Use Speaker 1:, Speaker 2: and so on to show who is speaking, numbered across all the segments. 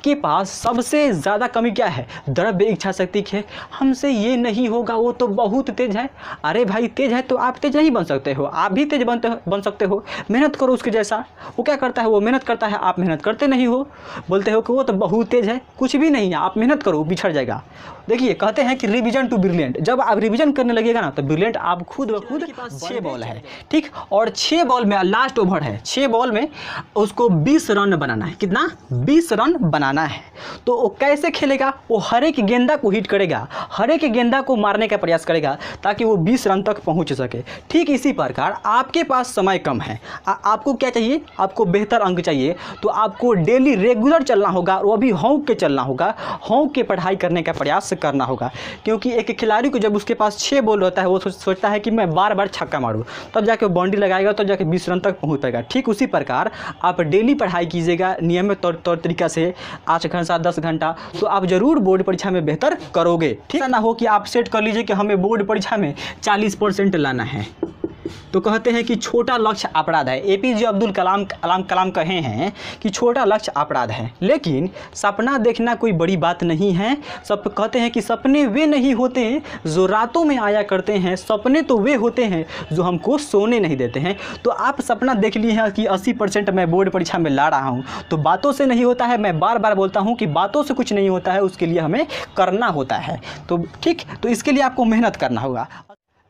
Speaker 1: आपके पास सबसे ज़्यादा कमी क्या है? द्रव्य इच्छा शक्ति की है। हमसे ये नहीं होगा, वो तो बहुत तेज है। अरे भाई तेज है तो आप तेज नहीं बन सकते हो, आप भी तेज बन सकते हो। मेहनत करो उसके जैसा। वो क्या करता है? वो मेहनत करता है, आप मेहनत करते नहीं हो। बोलते हो कि वो तो बहुत तेज है, कुछ भी नहीं है, आप मेहनत करो, बिछड़ जाएगा। देखिए कहते हैं कि रिवीजन टू ब्रिलियंट। जब आप रिवीजन करने लगेगा ना तो ब्रिलियंट आप खुद ब खुद। 6 बॉल है, ठीक, और 6 बॉल में लास्ट ओवर है, 6 बॉल में उसको 20 रन बनाना है। कितना? 20 रन बनाना है। तो वो कैसे खेलेगा? वो हर एक गेंदा को हिट करेगा, हर एक गेंदा को मारने का प्रयास करेगा ताकि वो 20 रन तक पहुंच सके। ठीक इसी प्रकार आपके पास समय कम है, आपको क्या चाहिए? आपको बेहतर अंक चाहिए। तो आपको डेली रेगुलर चलना होगा, वो भी हौंक के चलना होगा, हौंक के पढ़ाई करने का प्रयास करना होगा। क्योंकि एक खिलाड़ी को जब उसके पास 6 बॉल होता है वो सोचता है कि मैं बार बार छक्का मारूं, तब जाके वो बाउंड्री लगाएगा, तब जाके 20 रन तक पहुंच पाएगा। ठीक उसी प्रकार आप डेली पढ़ाई कीजिएगा नियमित तौर तरीका से 8 घंटा 10 घंटा, तो आप जरूर बोर्ड परीक्षा में बेहतर करोगे। ठीक ना हो कि आप सेट कर लीजिए कि हमें बोर्ड परीक्षा में 40% लाना है। तो कहते हैं कि छोटा लक्ष्य अपराध है। एपीजे अब्दुल कलाम कहे हैं कि छोटा लक्ष्य अपराध है, लेकिन सपना देखना कोई बड़ी बात नहीं है। सब कहते हैं कि सपने वे नहीं होते जो रातों में आया करते हैं, सपने तो वे होते हैं जो हमको सोने नहीं देते हैं। तो आप सपना देख लिए हैं कि 80% मैं बोर्ड परीक्षा में ला रहा हूँ, तो बातों से नहीं होता है। मैं बार बार बोलता हूँ कि बातों से कुछ नहीं होता है, उसके लिए हमें करना होता है। तो ठीक, तो इसके लिए आपको मेहनत करना होगा।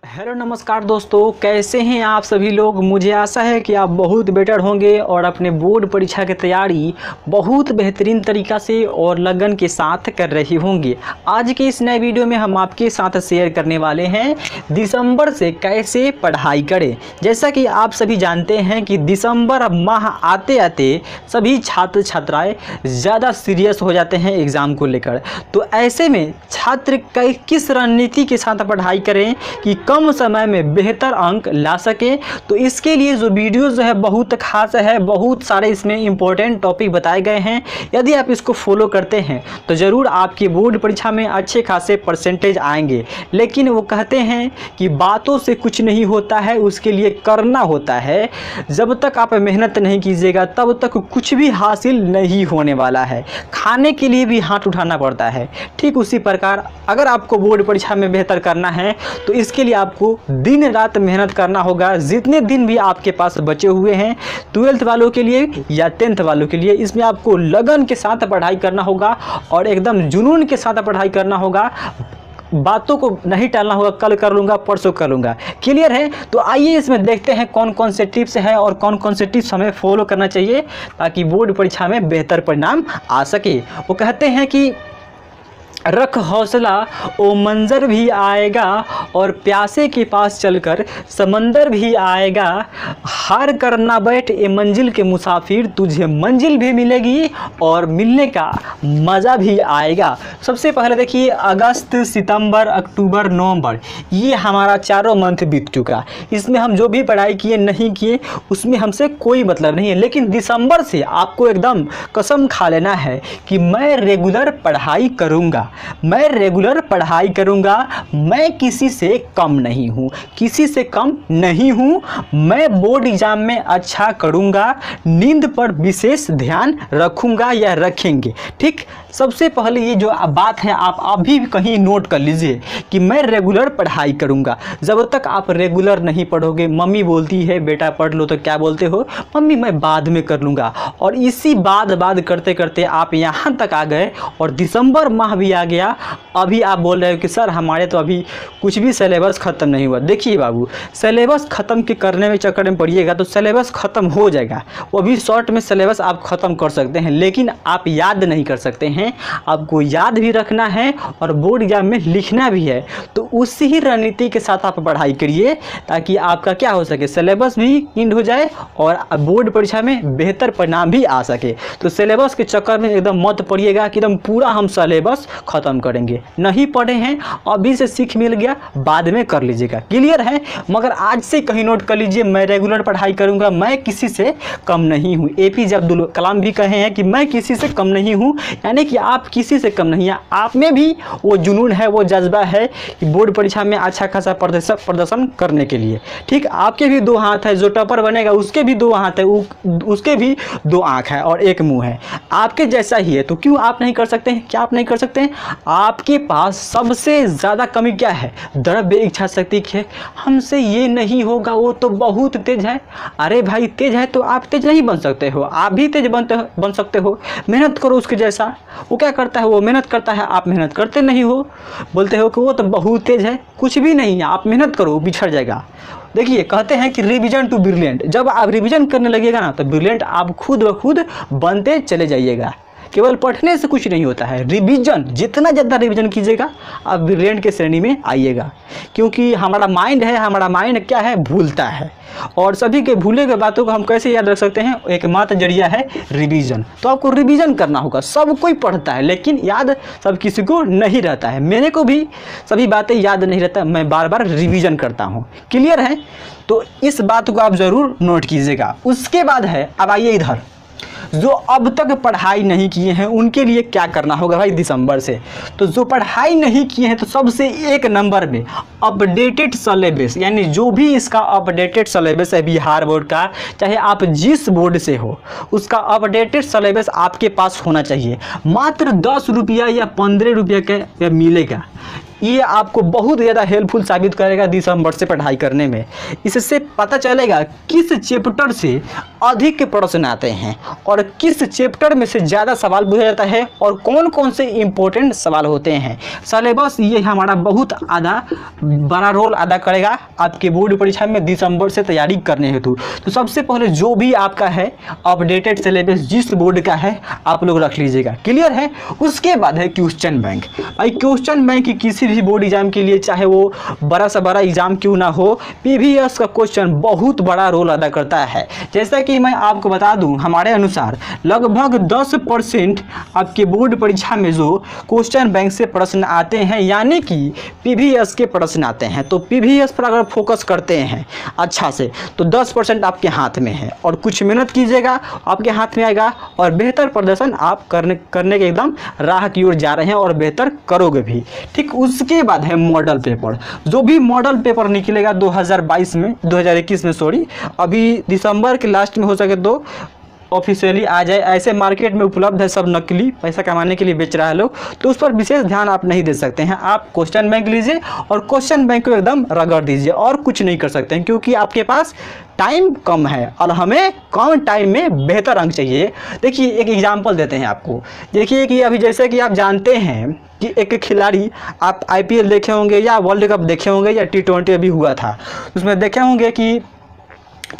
Speaker 1: हेलो नमस्कार दोस्तों, कैसे हैं आप सभी लोग? मुझे आशा है कि आप बहुत बेटर होंगे और अपने बोर्ड परीक्षा की तैयारी बहुत बेहतरीन तरीक़ा से और लगन के साथ कर रहे होंगे। आज के इस नए वीडियो में हम आपके साथ शेयर करने वाले हैं दिसंबर से कैसे पढ़ाई करें। जैसा कि आप सभी जानते हैं कि दिसंबर माह आते आते सभी छात्र छात्राएँ ज़्यादा सीरियस हो जाते हैं एग्ज़ाम को लेकर। तो ऐसे में छात्र किस रणनीति के साथ पढ़ाई करें कि कम समय में बेहतर अंक ला सके। तो इसके लिए जो वीडियोस है बहुत खास है, बहुत सारे इसमें इंपॉर्टेंट टॉपिक बताए गए हैं। यदि आप इसको फॉलो करते हैं तो ज़रूर आपकी बोर्ड परीक्षा में अच्छे खासे परसेंटेज आएंगे। लेकिन वो कहते हैं कि बातों से कुछ नहीं होता है, उसके लिए करना होता है। जब तक आप मेहनत नहीं कीजिएगा तब तक कुछ भी हासिल नहीं होने वाला है। खाने के लिए भी हाथ उठाना पड़ता है। ठीक उसी प्रकार अगर आपको बोर्ड परीक्षा में बेहतर करना है तो इसके लिए आपको दिन रात मेहनत करना होगा। जितने दिन भी आपके पास बचे हुए हैं 12th वालों के लिए या 10th वालों के लिए, इसमें आपको लगन के साथ पढ़ाई करना होगा और एकदम जुनून के साथ पढ़ाई करना होगा। बातों को नहीं टालना होगा, कल कर लूँगा, परसों कर लूँगा। क्लियर है? तो आइए इसमें देखते हैं कौन कौन से टिप्स हैं और कौन कौन से टिप्स हमें फॉलो करना चाहिए ताकि बोर्ड परीक्षा में बेहतर परिणाम आ सके। वो कहते हैं कि रख हौसला ओ मंजर भी आएगा और प्यासे के पास चलकर समंदर भी आएगा। हार कर ना बैठ ए मंजिल के मुसाफिर, तुझे मंजिल भी मिलेगी और मिलने का मज़ा भी आएगा। सबसे पहले देखिए अगस्त, सितंबर, अक्टूबर, नवंबर, ये हमारा चारों मंथ बीत चुका। इसमें हम जो भी पढ़ाई किए नहीं किए उसमें हमसे कोई मतलब नहीं है। लेकिन दिसंबर से आपको एकदम कसम खा लेना है कि मैं रेगुलर पढ़ाई करूँगा, मैं रेगुलर पढ़ाई करूंगा। मैं किसी से कम नहीं हूं, किसी से कम नहीं हूं। मैं बोर्ड एग्जाम में अच्छा करूंगा, नींद पर विशेष ध्यान रखूंगा या रखेंगे। ठीक, सबसे पहले ये जो बात है आप अभी कहीं नोट कर लीजिए कि मैं रेगुलर पढ़ाई करूंगा। जब तक आप रेगुलर नहीं पढ़ोगे, मम्मी बोलती है बेटा पढ़ लो, तो क्या बोलते हो? मम्मी मैं बाद में कर लूँगा। और इसी बाद करते करते आप यहाँ तक आ गए और दिसंबर माह भी आ गया। अभी आप बोल रहे हो कि सर हमारे तो अभी कुछ भी सिलेबस ख़त्म नहीं हुआ। देखिए बाबू, सिलेबस ख़त्म के करने में चक्कर में पड़िएगा तो सिलेबस ख़त्म हो जाएगा। वो भी शॉर्ट में सिलेबस आप ख़त्म कर सकते हैं, लेकिन आप याद नहीं कर सकते हैं। आपको याद भी रखना है और बोर्ड एग्जाम में लिखना भी है। तो उसी ही रणनीति के साथ आप पढ़ाई करिए ताकि आपका क्या हो सके, सिलेबस भी एंड हो जाए और बोर्ड परीक्षा में बेहतर परिणाम भी आ सके। तो सिलेबस के चक्कर में एकदम मत पड़िएगा कि एकदम पूरा हम सिलेबस ख़त्म करेंगे। नहीं पढ़े हैं, अभी से सीख मिल गया, बाद में कर लीजिएगा। क्लियर है? मगर आज से कहीं नोट कर लीजिए, मैं रेगुलर पढ़ाई करूँगा, मैं किसी से कम नहीं हूँ। APJ अब्दुल कलाम भी कहे हैं कि मैं किसी से कम नहीं हूँ, यानी कि आप किसी से कम नहीं हैं। आप में भी वो जुनून है, वो जज्बा है कि बोर्ड परीक्षा में अच्छा खासा प्रदर्शन करने के लिए। ठीक, आपके भी 2 हाथ है, जो टॉपर बनेगा उसके भी 2 हाथ है, उसके भी 2 आँख है और 1 मुंह है, आपके जैसा ही है। तो क्यों आप नहीं कर सकते हैं? क्या आप नहीं कर सकते हैं? आपके पास सबसे ज़्यादा कमी क्या है? द्रव्य इच्छा शक्ति की है। हमसे ये नहीं होगा, वो तो बहुत तेज है। अरे भाई, तेज है तो आप तेज नहीं बन सकते हो, आप भी तेज बन सकते हो। मेहनत करो उसके जैसा। वो क्या करता है? वो मेहनत करता है, आप मेहनत करते नहीं हो, बोलते हो कि वो तो बहुत तेज है। कुछ भी नहीं है, आप मेहनत करो, बिछड़ जाएगा। देखिए, कहते हैं कि रिवीजन टू ब्रिलियंट। जब आप रिवीजन करने लगेगा ना, तो ब्रिलियंट आप खुद ब खुद बनते चले जाइएगा। केवल पढ़ने से कुछ नहीं होता है, रिवीजन जितना ज़्यादा रिवीजन कीजिएगा आप ब्रिलियंट के श्रेणी में आइएगा। क्योंकि हमारा माइंड है, हमारा माइंड क्या है? भूलता है। और सभी के भूले गए बातों को हम कैसे याद रख सकते हैं? एकमात्र जरिया है रिवीजन। तो आपको रिवीजन करना होगा। सब कोई पढ़ता है, लेकिन याद सब किसी को नहीं रहता है। मेरे को भी सभी बातें याद नहीं रहता, मैं बार बार रिवीजन करता हूँ। क्लियर है? तो इस बात को आप ज़रूर नोट कीजिएगा। उसके बाद है, अब आइए इधर, जो अब तक पढ़ाई नहीं किए हैं उनके लिए क्या करना होगा भाई दिसंबर से। तो जो पढ़ाई नहीं किए हैं, तो सबसे 1 नंबर में अपडेटेड सिलेबस, यानी जो भी इसका अपडेटेड सिलेबस है बिहार बोर्ड का, चाहे आप जिस बोर्ड से हो, उसका अपडेटेड सिलेबस आपके पास होना चाहिए। मात्र 10 रुपया या 15 रुपया का मिलेगा। ये आपको बहुत ज़्यादा हेल्पफुल साबित करेगा दिसंबर से पढ़ाई करने में। इससे पता चलेगा किस चैप्टर से अधिक प्रश्न आते हैं और किस चैप्टर में से ज़्यादा सवाल पूछा जाता है और कौन कौन से इम्पोर्टेंट सवाल होते हैं। सिलेबस ये हमारा बहुत बड़ा रोल अदा करेगा आपके बोर्ड परीक्षा में दिसंबर से तैयारी करने हेतु। तो सबसे पहले जो भी आपका है अपडेटेड सिलेबस जिस बोर्ड का है, आप लोग रख लीजिएगा। क्लियर है? उसके बाद है क्वेश्चन बैंक। भाई क्वेश्चन बैंक की किसी भी बोर्ड एग्जाम के लिए, चाहे वो बड़ा से बड़ा एग्जाम क्यों ना हो, PVS का क्वेश्चन बहुत बड़ा रोल अदा करता है। जैसा कि मैं आपको बता दूं, हमारे अनुसार लगभग 10% आपके बोर्ड परीक्षा में जो क्वेश्चन बैंक से प्रश्न आते हैं, यानी कि PVS के प्रश्न आते हैं। तो PVS पर अगर फोकस करते हैं अच्छा से, तो 10% आपके हाथ में है और कुछ मेहनत कीजिएगा, आपके हाथ में आएगा और बेहतर प्रदर्शन आप करने के एकदम राह की ओर जा रहे हैं और बेहतर करोगे भी। ठीक, उसके बाद है मॉडल पेपर। जो भी मॉडल पेपर निकलेगा 2021 में सॉरी, अभी दिसंबर के लास्ट में हो सके तो ऑफिशियली आ जाए। ऐसे मार्केट में उपलब्ध है, सब नकली पैसा कमाने के लिए बेच रहा है लोग, तो उस पर विशेष ध्यान आप नहीं दे सकते हैं। आप क्वेश्चन बैंक लीजिए और क्वेश्चन बैंक को एकदम रगड़ दीजिए और कुछ नहीं कर सकते हैं, क्योंकि आपके पास टाइम कम है और हमें कम टाइम में बेहतर अंक चाहिए। देखिए, एक एग्जांपल देते हैं आपको। देखिए कि अभी जैसे कि आप जानते हैं कि एक खिलाड़ी, आप IPL देखे होंगे या वर्ल्ड कप देखे होंगे या T20 अभी हुआ था, उसमें देखे होंगे कि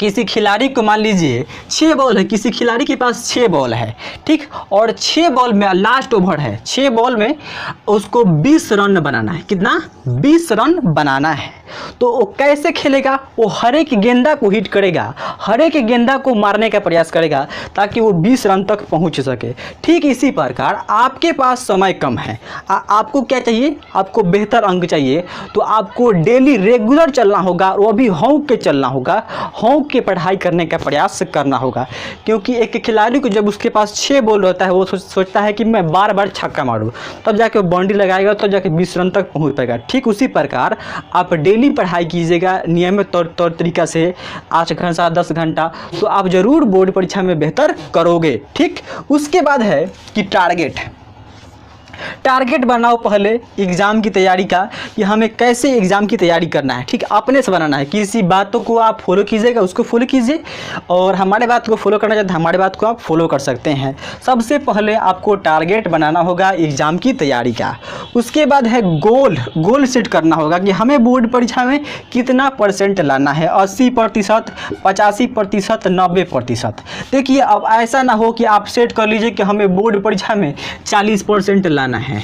Speaker 1: किसी खिलाड़ी को मान लीजिए 6 बॉल है, किसी खिलाड़ी के पास 6 बॉल है, ठीक, और 6 बॉल में लास्ट ओवर है, 6 बॉल में उसको 20 रन बनाना है। कितना? 20 रन बनाना है। तो वो कैसे खेलेगा? वो हर एक गेंदा को हिट करेगा, हर एक गेंदा को मारने का प्रयास करेगा ताकि वो 20 रन तक पहुंच सके। ठीक इसी प्रकार आपके पास समय कम है, आपको क्या चाहिए? आपको बेहतर अंक चाहिए। तो आपको डेली रेगुलर चलना होगा, वो भी हौंक के चलना होगा, हौंक के पढ़ाई करने का प्रयास करना होगा। क्योंकि एक खिलाड़ी को जब उसके पास 6 बॉल होता है, वो सोचता है कि मैं बार बार छक्का मारूं, तब जाके वो बाउंड्री लगाएगा, तब जाके 20 रन तक पहुंच पाएगा। ठीक उसी प्रकार आप डेली पढ़ाई कीजिएगा नियमित तौर तरीका से 8 घंटा 10 घंटा, तो आप ज़रूर बोर्ड परीक्षा में बेहतर करोगे। ठीक, उसके बाद है कि टारगेट बनाओ पहले एग्ज़ाम की तैयारी का, कि हमें कैसे एग्ज़ाम की तैयारी करना है। ठीक, अपने से बनाना है। किसी बातों को आप फॉलो कीजिएगा, उसको फॉलो कीजिए, और हमारे बात को फॉलो करना चाहते हैं, हमारे बात को आप फॉलो कर सकते हैं। सबसे पहले आपको टारगेट बनाना होगा एग्ज़ाम की तैयारी का। उसके बाद है गोल सेट करना होगा कि हमें बोर्ड परीक्षा में कितना % लाना है, 80%, 85%, 90%। देखिए, अब ऐसा ना हो कि आप सेट कर लीजिए कि हमें बोर्ड परीक्षा में 40% लाना है,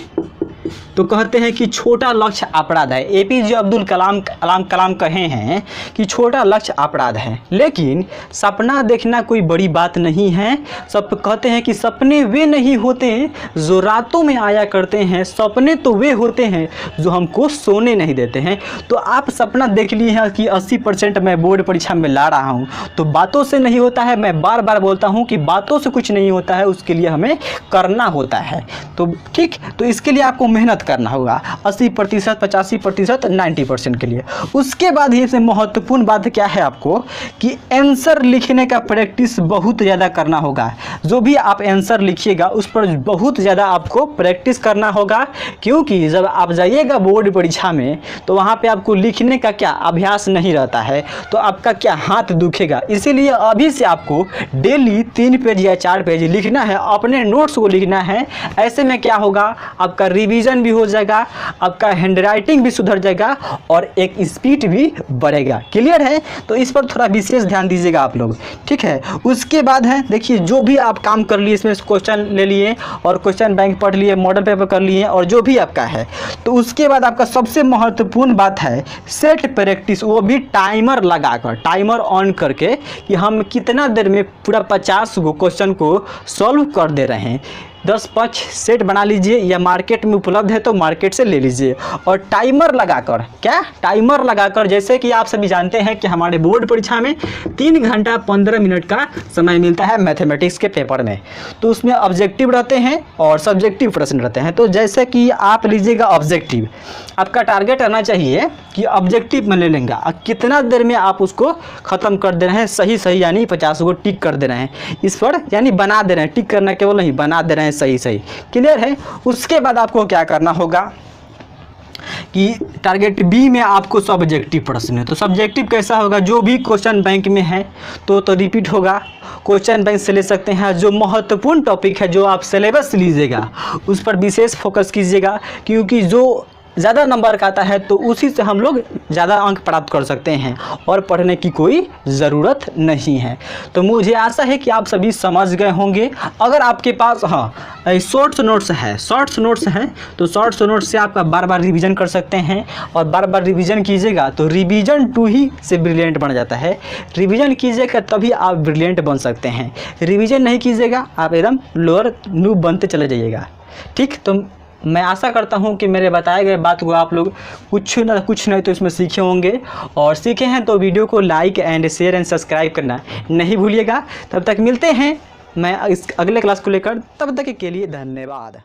Speaker 1: तो कहते हैं कि छोटा लक्ष्य अपराध है। एपीजे अब्दुल कलाम कहे हैं कि छोटा लक्ष्य अपराध है, लेकिन सपना देखना कोई बड़ी बात नहीं है। सब कहते हैं कि सपने वे नहीं होते जो रातों में आया करते हैं, सपने तो वे होते हैं जो हमको सोने नहीं देते हैं। तो आप सपना देख लिए हैं कि 80% मैं बोर्ड परीक्षा में ला रहा हूं, तो बातों से नहीं होता है। मैं बार बार बोलता हूं कि बातों से कुछ नहीं होता है, उसके लिए हमें करना होता है। तो ठीक, तो इसके लिए आपको मेहनत करना होगा 80%, 85%, 90% के लिए। उसके बाद ये से महत्वपूर्ण बात क्या है आपको कि आंसर लिखने का प्रैक्टिस बहुत ज़्यादा करना होगा। जो भी आप आंसर लिखिएगा उस पर बहुत ज़्यादा आपको प्रैक्टिस करना होगा, क्योंकि जब आप जाइएगा बोर्ड परीक्षा में तो वहाँ पे आपको लिखने का क्या अभ्यास नहीं रहता है, तो आपका क्या हाथ दुखेगा। इसीलिए अभी से आपको डेली 3 पेज या 4 पेज लिखना है, अपने नोट्स को लिखना है। ऐसे में क्या होगा, आपका रिवीजन भी हो जाएगा, आपका हैंडराइटिंग भी सुधर जाएगा और एक स्पीड भी बढ़ेगा। क्लियर है? तो इस पर थोड़ा विशेष ध्यान दीजिएगा आप लोग, ठीक है। उसके बाद है देखिए, जो भी आप काम कर लिए, इसमें क्वेश्चन ले लिए और क्वेश्चन बैंक पढ़ लिए, मॉडल पेपर कर लिए और जो भी आपका है, तो उसके बाद आपका सबसे महत्वपूर्ण बात है सेट प्रैक्टिस, वो भी टाइमर लगाकर, टाइमर ऑन करके कि हम कितना देर में पूरा 50 गो क्वेश्चन को सॉल्व कर दे रहे हैं। 10-5 सेट बना लीजिए, या मार्केट में उपलब्ध है तो मार्केट से ले लीजिए। और टाइमर लगाकर, क्या टाइमर लगाकर, जैसे कि आप सभी जानते हैं कि हमारे बोर्ड परीक्षा में 3 घंटा 15 मिनट का समय मिलता है मैथमेटिक्स के पेपर में। तो उसमें ऑब्जेक्टिव रहते हैं और सब्जेक्टिव प्रश्न रहते हैं। तो जैसे कि आप लीजिएगा ऑब्जेक्टिव, आपका टारगेट रहना चाहिए कि ऑब्जेक्टिव में ले लेंगे और कितना देर में आप उसको ख़त्म कर दे रहे हैं, सही यानी 50 को टिक कर दे रहे हैं इस पर, यानी बना दे रहे हैं, टिक करना केवल नहीं, बना दे रहे हैं सही। क्लियर है? उसके बाद आपको क्या करना होगा कि टारगेट बी में आपको सब्जेक्टिव प्रश्न है। तो सब्जेक्टिव कैसा होगा, जो भी क्वेश्चन बैंक में है तो रिपीट होगा। क्वेश्चन बैंक से ले सकते हैं, जो महत्वपूर्ण टॉपिक है, जो आप सिलेबस लीजिएगा उस पर विशेष फोकस कीजिएगा, क्योंकि जो ज़्यादा नंबर का आता है तो उसी से हम लोग ज़्यादा अंक प्राप्त कर सकते हैं और पढ़ने की कोई ज़रूरत नहीं है। तो मुझे आशा है कि आप सभी समझ गए होंगे। अगर आपके पास शॉर्ट्स नोट्स है तो शॉर्ट्स नोट्स से आपका बार बार रिवीजन कर सकते हैं, और बार बार रिवीजन कीजिएगा तो रिवीजन 2 ही से ब्रिलियंट बन जाता है। रिवीजन कीजिएगा तभी आप ब्रिलियंट बन सकते हैं। रिवीजन नहीं कीजिएगा आप एकदम लोअर नूब बनते चले जाइएगा। ठीक, तो मैं आशा करता हूं कि मेरे बताए गए बात को आप लोग कुछ नहीं तो इसमें सीखे होंगे, और सीखे हैं तो वीडियो को like and share and subscribe करना नहीं भूलिएगा। तब तक मिलते हैं मैं इस अगले क्लास को लेकर, तब तक के लिए धन्यवाद।